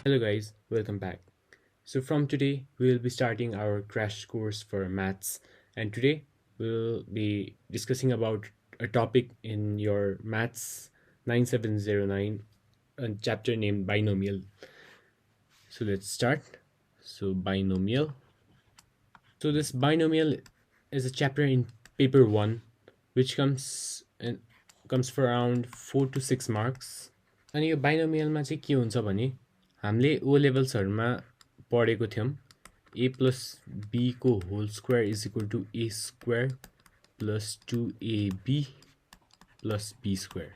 Hello guys, welcome back. So from today we will be starting our crash course for maths, and today we'll be discussing about a topic in your maths 9709, a chapter named binomial. So let's start. So binomial. So this binomial is a chapter in paper 1 which comes for around 4 to 6 marks. अनि यो बाइनोमियलमा चाहिँ के हुन्छ भने हामीले ओ लेभल्सहरूमा पढेको थियौँ ए प्लस बीको whole square is equal to a square plus 2ab plus b square.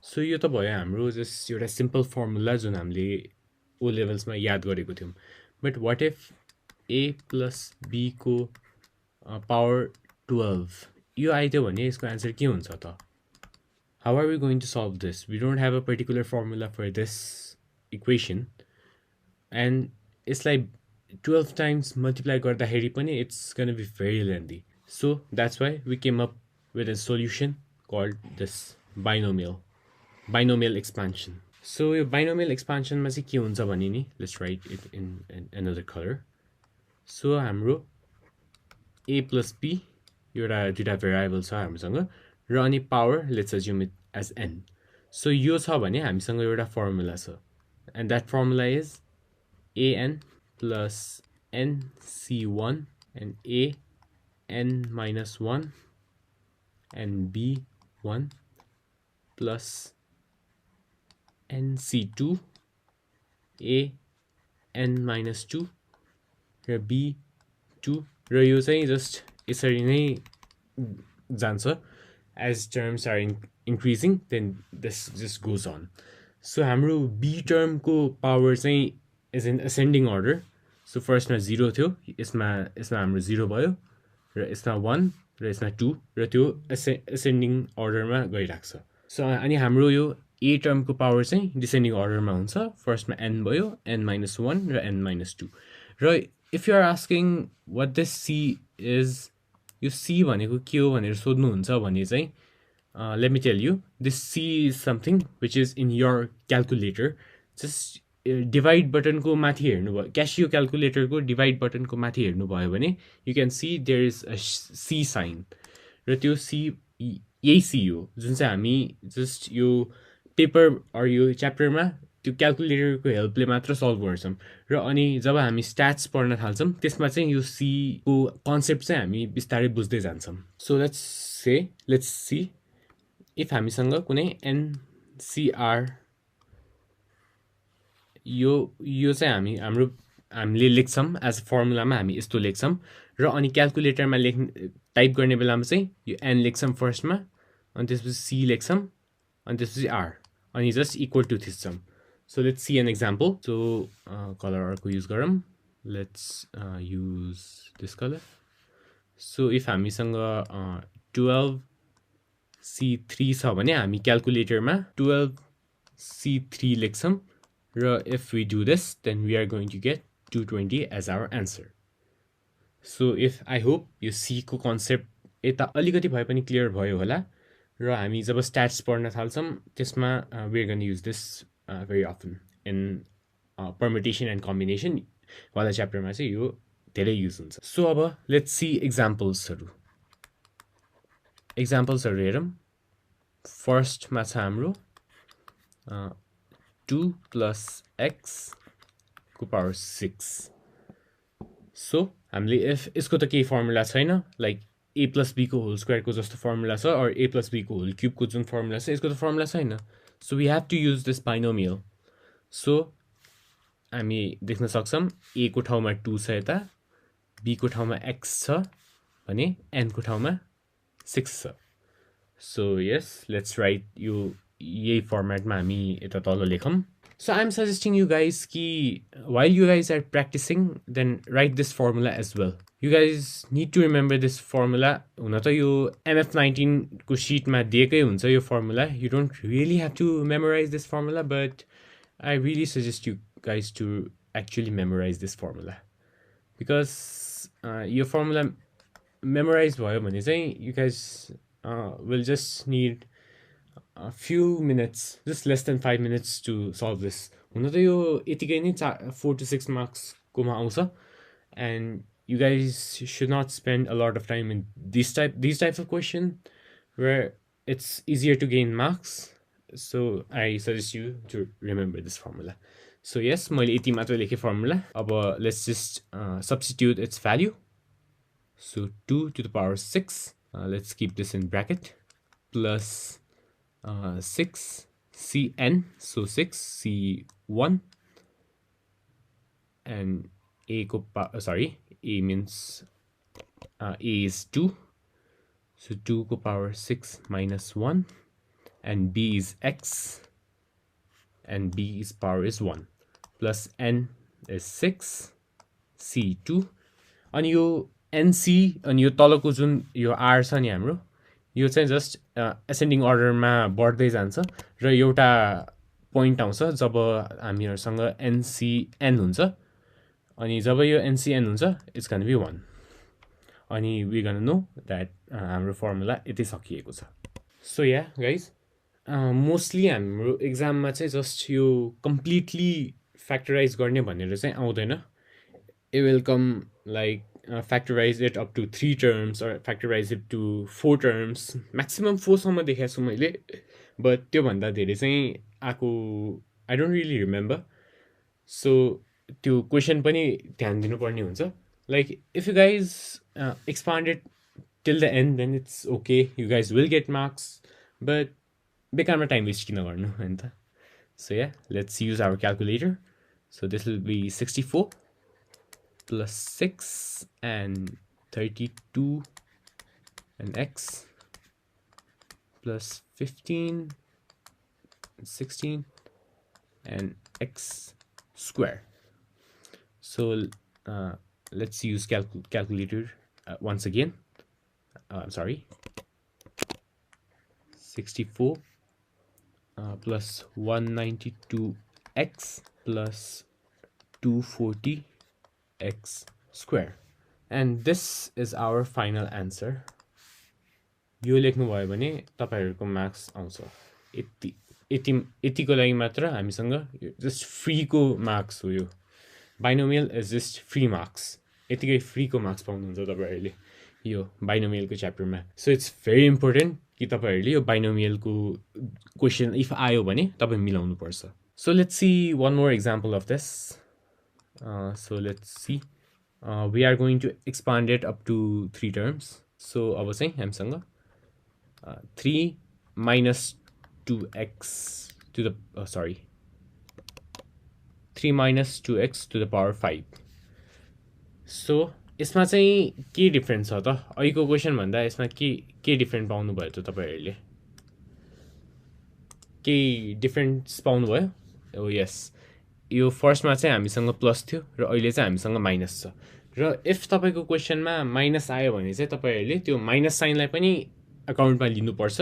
So यो त भयो हाम्रो जस्ट एउटा सिम्पल फर्मुला जुन हामीले ओ लेभल्समा याद गरेको थियौँ. But what if a plus बीको पावर 12 यो आइदियो भने यसको एन्सर के हुन्छ त? How are we going to solve this? We don't have a particular formula for this equation, and it's like 12 times multiply गर्दाखेरि पनि it's gonna be very lengthy. So that's why we came up with a solution called this binomial expansion. So यो binomial expansion मा चाहिँ के हुन्छ भने नि, let's write it in another color. So हाम्रो a plus b एउटा दुईटा भेरिएबल छ हामीसँग र अनि power let's assume it as n. So यो छ भने हामीसँग एउटा फर्मुला छ, and that formula is an plus nc1 and an minus 1 and b1 plus nc2 an minus 2 र b2 र यो चाहिँ जस्ट यसरी नै जान्छ. As terms are increasing, then this just goes on. So हाम्रो b term को power चाहिँ is in ascending order. So first मा 0 थियो, यसमा हाम्रो 0 भयो र यसमा 1 र यसमा 2 र त्यो ascending order मा गइराख्छ. So अनि हाम्रो यो a term को power चाहिँ descending order मा हुन्छ. First मा n भयो, n minus 1 र n minus 2. र if you are asking what this c is, यो c भनेको के हो भनेर सोध्नुहुन्छ भने चाहिँ let me tell you, this c is something which is in your calculator. Just divide button को माथि हेर्नु भयो, क्यासियो क्याल्कुलेटर को डिभाइड बटन को माथि हेर्नु भयो भने you can see there is a c sign. र त्यो c यही c हो जुन चाहिँ हामी जस्ट यो पेपर अर यो च्याप्टरमा त्यो क्याल्कुलेटरको हेल्पले मात्र सल्भ गर्छौँ. र अनि जब हामी स्ट्याट्स पढ्न थाल्छौँ त्यसमा चाहिँ यो c को कन्सेप्ट चाहिँ हामी बिस्तारै बुझ्दै जान्छौँ. सो लेट्स सी इफ हामीसँग कुनै एनसीआर यो चाहिँ हामीले लेख्छौँ एज फर्मुलामा हामी यस्तो लेख्छौँ र अनि क्याल्कुलेटरमा टाइप गर्ने बेलामा चाहिँ यो एन लेख्छौँ फर्स्टमा, अनि त्यसपछि सी लेख्छौँ, अनि त्यसपछि आर, अनि जस्ट इक्वल टु थिच्छौँ. So let's see an example. So color अर्को use गरौँ. Let's use this color. So if हामीसँग 12c3 छ भने हामी क्याल्कुलेटरमा 12c3 लेख्छौँ र if we do this then we are going to get 220 as our answer. So I hope यो c को कन्सेप्ट यता अलिकति भए पनि क्लियर भयो होला र हामी जब स्ट्याट्स पढ्न थाल्छौँ त्यसमा we are going to use this very often in permutation and combination वाला च्याप्टरमा चाहिँ यो धेरै युज हुन्छ. सो अब लेट्स सी एक्जाम्पल्सहरू हेरौँ. फर्स्टमा छ हाम्रो 2 प्लस एक्स को पावर 6. सो हामीले यसको त केही फर्मुला छैन, लाइक a प्लस b को होल स्क्वायर को जस्तो फर्मुला छ और a प्लस b को होल क्यूब को जुन फर्मुला छ यसको त फर्मुला छैन. So we have to use this binomial. So हामी देख्न सक्छौँ a को ठाउँमा 2 छ यता, b को ठाउँमा x छ भने n को ठाउँमा 6 छ. So yes, let's write यही फर्मेटमा हामी यता तल लेखौँ. So I'm suggesting you guys कि while you guys are practicing, then write this formula as well. You guys need to remember this formula. हुन त यो MF19 को शीटमा दिएकै हुन्छ यो formula. You don't really have to memorize this formula, but I really suggest you guys to actually memorize this formula. Because यो formula memorize भयो भने चाहिँ you guys will just need a few minutes, just less than 5 minutes to solve this. हुन त यो यतिकै नै 4 to 6 marks कोमा आउँछ, and you guys should not spend a lot of time in these types of question where it's easier to gain marks. So I suggest you to remember this formula. So yes, मैले यति मात्र लेखेँ formula. अब let's just substitute its value. So 2 to the power 6, let's keep this in bracket, plus 6 cn, so 6 c1, and a a means a is 2, so 2 ko power 6 minus 1, and b is x, and b is power is 1, plus n is 6 c2, अनि यो nc अनि यो तलको जुन यो r छ नि हाम्रो, यो चाहिँ जस्ट एसेन्डिङ अर्डरमा बढ्दै जान्छ र एउटा पोइन्ट आउँछ जब हामीहरुसँग ncn हुन्छ, अनि जब यो ncn हुन्छ इट्स गोना बी 1, अनि वी गोना नो दैट हाम्रो फर्मुला यति सकिएको छ. सो या गाइज, मोस्टली हाम्रो एक्जाममा चाहिँ जस्ट यो कम्प्लिटली फ्याक्टराइज गर्ने भनेर चाहिँ आउँदैन. It will come like factorize it up to 3 terms or factorize it to 4 terms, maximum 4 सम्म देखेको छु मैले, but त्यो भन्दा धेरै चाहिँ आको I don't really remember. So त्यो क्वेशन पनि ध्यान दिनुपर्ने हुन्छ. Like if you guys expand it till the end, then it's okay, you guys will get marks, but बेकारमा टाइम वेस्ट किन गर्नु हैन त. So yeah, let's use our calculator. So this will be 64 plus 6 and 32 and x plus 15 and 16 and x square. So let's use calculator once again. I'm sorry, 64 plus 192x plus 240 x square, and this is our final answer. यो लेख्नु भयो भने तपाईहरुको marks आउँछ. यतिको लागि मात्र हामीसँग जस्ट फ्री को मार्क्स हो. यो binomial is just free marks. यतिकै फ्री को मार्क्स पाउनुहुन्छ तपाईहरुले यो बाइनोमियल को च्याप्टरमा. सो इट्स भेरी इम्पोर्टेन्ट कि तपाईहरुले यो बाइनोमियल को क्वेशन इफ आयो भने तपाई मिलाउनु पर्छ. So let's see one more example of this. So let's see. We are going to expand it up to 3 terms. So अब चाहिँ हामीसँग 3 minus 2x to the 3 minus 2x to the power 5. So यसमा चाहिँ के difference छ त? अहिलेको question भन्दा यसमा के डिफरेन्ट पाउनु भयो त तपाईहरुले? के डिफरेन्स पाउनु भयो? Oh yes, यो फर्स्टमा चाहिँ हामीसँग प्लस थियो र अहिले चाहिँ हामीसँग माइनस छ. र इफ तपाईको क्वेशनमा माइनस आयो भने चाहिँ तपाईहरुले त्यो माइनस साइनलाई पनि अकाउन्टमा लिनुपर्छ.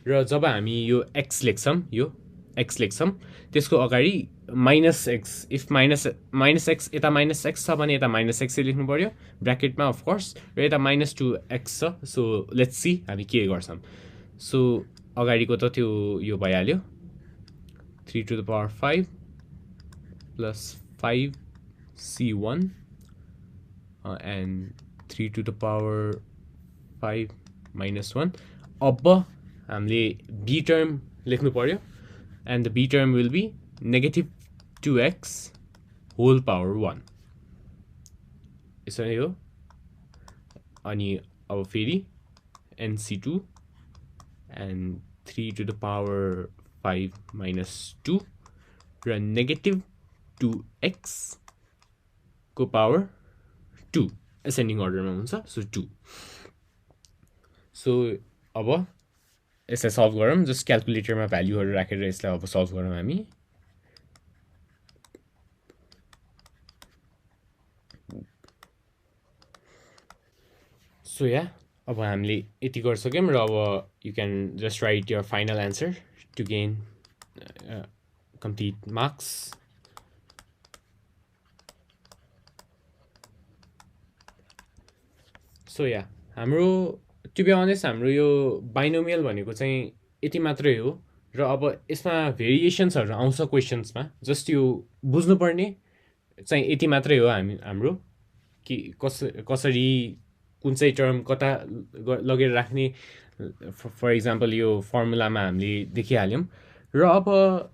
र जब हामी यो x लेख्छौं, यो x लेख्छौं, त्यसको अगाडि minus x, if minus x यता माइनस x छ भने यता माइनस x लेख्नु पर्यो ब्र्याकेटमा अफ कोर्स, र यता माइनस 2x छ. सो लेट्स सी हामी के गर्छौं. सो अगाडिको त त्यो यो भइहाल्यो, 3 to the power 5 plus 5 c1 and 3 to the power 5 minus 1. अब हामीले b term लेख्नु पर्यो, and the b term will be negative 2x whole power 1. यसरी हो. अनि अब फेरि nc2 and 3 to the power 5 minus 2 र negative 2x को power 2 ascending order मा हुन्छ. So 2. So अब यसलाई सल्भ गरौँ. जस्ट क्याल्कुलेटरमा भ्यालुहरु राखेर यसलाई अब सल्भ गरौँ हामी. सो या अब हामीले यति गरिसक्यौं र अब you can just write your final answer to gain complete marks. So yeah, हाम्रो टु बी अनेस्ट हाम्रो यो बाइनोमियल भनेको चाहिँ यति मात्रै हो. र अब यसमा भेरिएसन्सहरू आउँछ क्वेसन्समा, जस्ट यो बुझ्नुपर्ने चाहिँ यति मात्रै हो हाम्रो कि कसरी कुन चाहिँ टर्म कता लगेर राख्ने। फर इक्जाम्पल यो फर्मुलामा हामीले देखिहाल्यौँ। र अब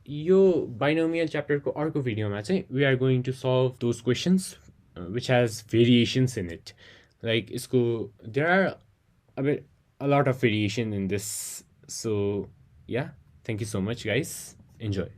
यो बाइनोमियल च्याप्टरको अर्को भिडियोमा चाहिँ we are going to solve those questions which has variations in it. Like यसको there are a lot of variation in this. So yeah, thank you so much guys, enjoy.